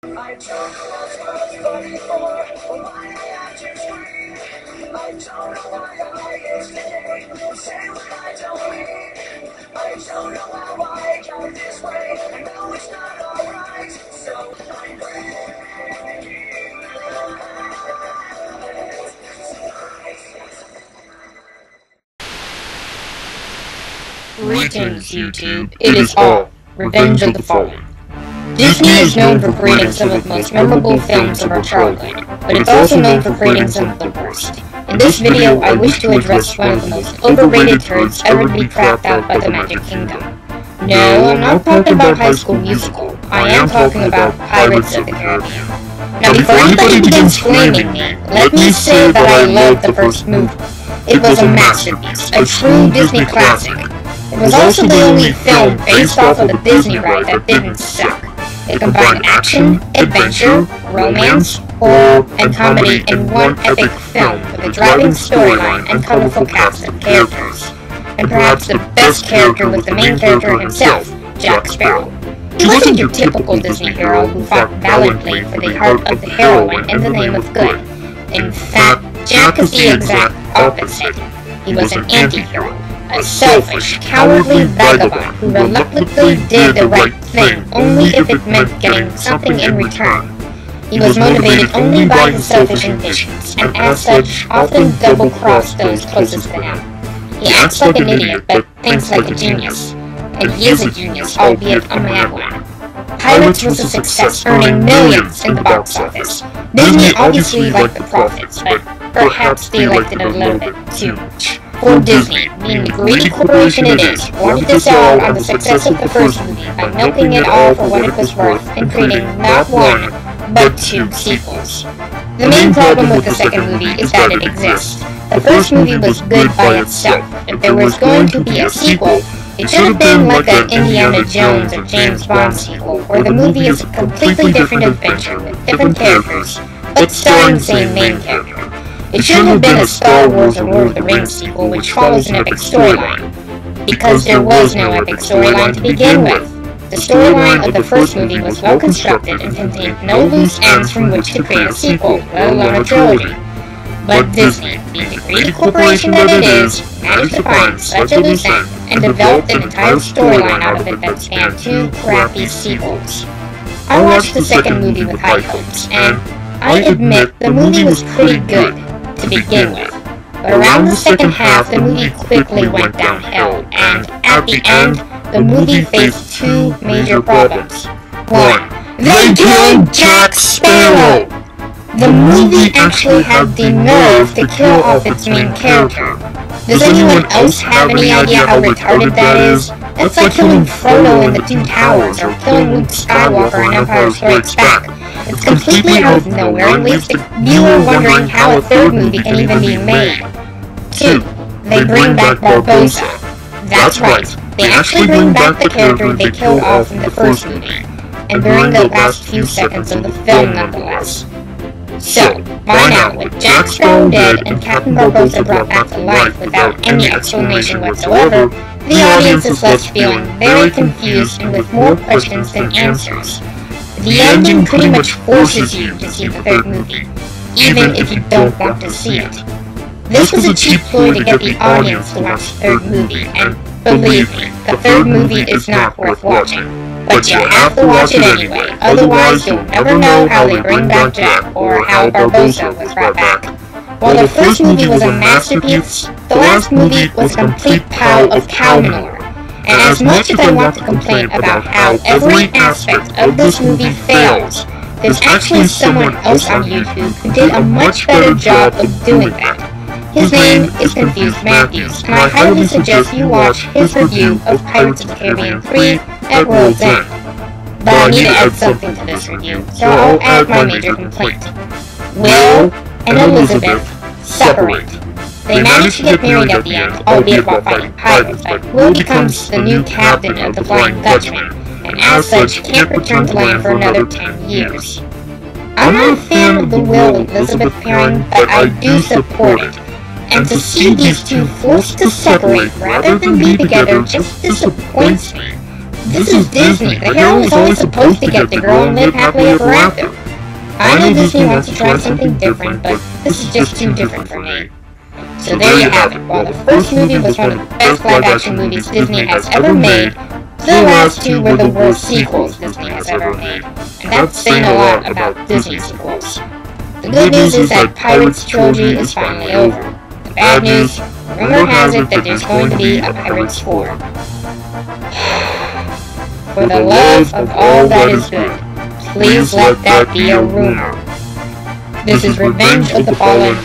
I don't know what's funny for, or why I have to scream. I don't know why I instigate, say what I don't mean. I don't know how I got this way, I know it's not alright, so I'm breaking Greetings, YouTube. It is all Revenge of the Fallen. Disney is known for creating some of the most memorable films of our childhood, but it's also known for creating some of the worst. In this video, I wish to address one of the most overrated turds ever to be cracked out by the Magic Kingdom. No, I'm not talking about High School Musical. I am talking about Pirates of the Caribbean. Now, before anybody begins flaming me, let me say that I love the first movie. It was a masterpiece, a true Disney classic. It was also the only film based off of a Disney ride that didn't suck. It combined action, adventure, romance, horror, and comedy in one epic film with a driving storyline and colorful cast of characters. And perhaps the best character was the main character himself, Jack Sparrow. He wasn't your typical Disney hero who fought valiantly for the heart of the heroine in the name of good. In fact, Jack is the exact opposite. He was an anti-hero. A selfish, cowardly vagabond who reluctantly did the right thing only if it meant getting something in return. He was motivated only by his selfish ambitions, and as such, often double-crossed those closest to him. He acts like an idiot, but thinks like a genius. And he is a genius, albeit a mad one. Pirates was a success, earning millions in the box office. Disney obviously liked the profits, but perhaps they liked it a little bit too much. For Disney, being the greedy corporation it is, wanted to sell out on the success of the first movie by milking it all for what it was worth and creating not one, but two sequels. The main problem with the second movie is that it exists. The first movie was good by itself. If there was going to be a sequel, it should have been like an Indiana Jones or James Bond sequel, where the movie is a completely different adventure with different characters, but starring the same main character. It shouldn't have been a Star Wars or Lord of the Rings sequel which follows an epic storyline, because there was no epic storyline to begin with. The storyline of the first movie was well constructed and contained no loose ends from which to create a sequel, let alone a trilogy. But Disney, being the greedy corporation that it is, managed to find such a loose end and developed an entire storyline out of it that spanned two crappy sequels. I watched the second movie with high hopes, and I admit the movie was pretty good to begin with, but around the second half the movie quickly went downhill, and at the end, the movie faced two major problems. One, they killed Jack Sparrow! The movie actually had the nerve to kill off its main character. Does anyone else have any idea how retarded that is? That's like killing Frodo in the Two Towers, or killing Luke Skywalker in Empire Strikes Back. It's completely out of nowhere and leaves the viewer wondering how a third movie can even be made. 2. They bring back Barbossa. That's right, they actually bring back the character they killed off in the first movie, and during the last few seconds of the film nonetheless. So, by now, with Jack Sparrow dead and Captain Barbossa brought back to life without any explanation whatsoever, the audience is left feeling very confused and with more questions than answers. The ending pretty much forces you to see the third movie, even if you don't want to see it. This was a cheap ploy to get the audience to watch the third movie, and believe me, the third movie is not worth watching. But you have to watch it anyway, otherwise you'll never know how they bring back Jack, or how Barbossa was brought back. While the first movie was a masterpiece, the last movie was a complete pile of cow manure. And as much as I want to complain about how every aspect of this movie fails, there's actually someone else on YouTube who did a much better job of doing that. His name is Confused Matthews, and I highly suggest you watch his review of Pirates of the Caribbean 3 at World's End. But I need to add something to this review, so I'll add my major complaint. Will and Elizabeth separate. They manage to get married at the end, albeit while fighting pirates, but Will becomes the new captain of the Flying Dutchman, and as such can't return to land for another 10 years. I'm not a fan of the Will and Elizabeth pairing, but I do support it. And to see these two forced to separate rather than be together just disappoints me. This is Disney. The hero is always supposed to get the girl and live happily ever after. I know Disney wants to try something different, but this is just too different for me. So there you have it. While the first movie was one of the best live-action movies Disney has ever made, the last two were the worst sequels Disney has ever made. And that's saying a lot about Disney sequels. The good news is that Pirates trilogy is finally over. The bad news, rumor has it that there's going to be a Pirates 4. For the love of all that is good, please let that be a rumor. This is Revenge of the Fallen,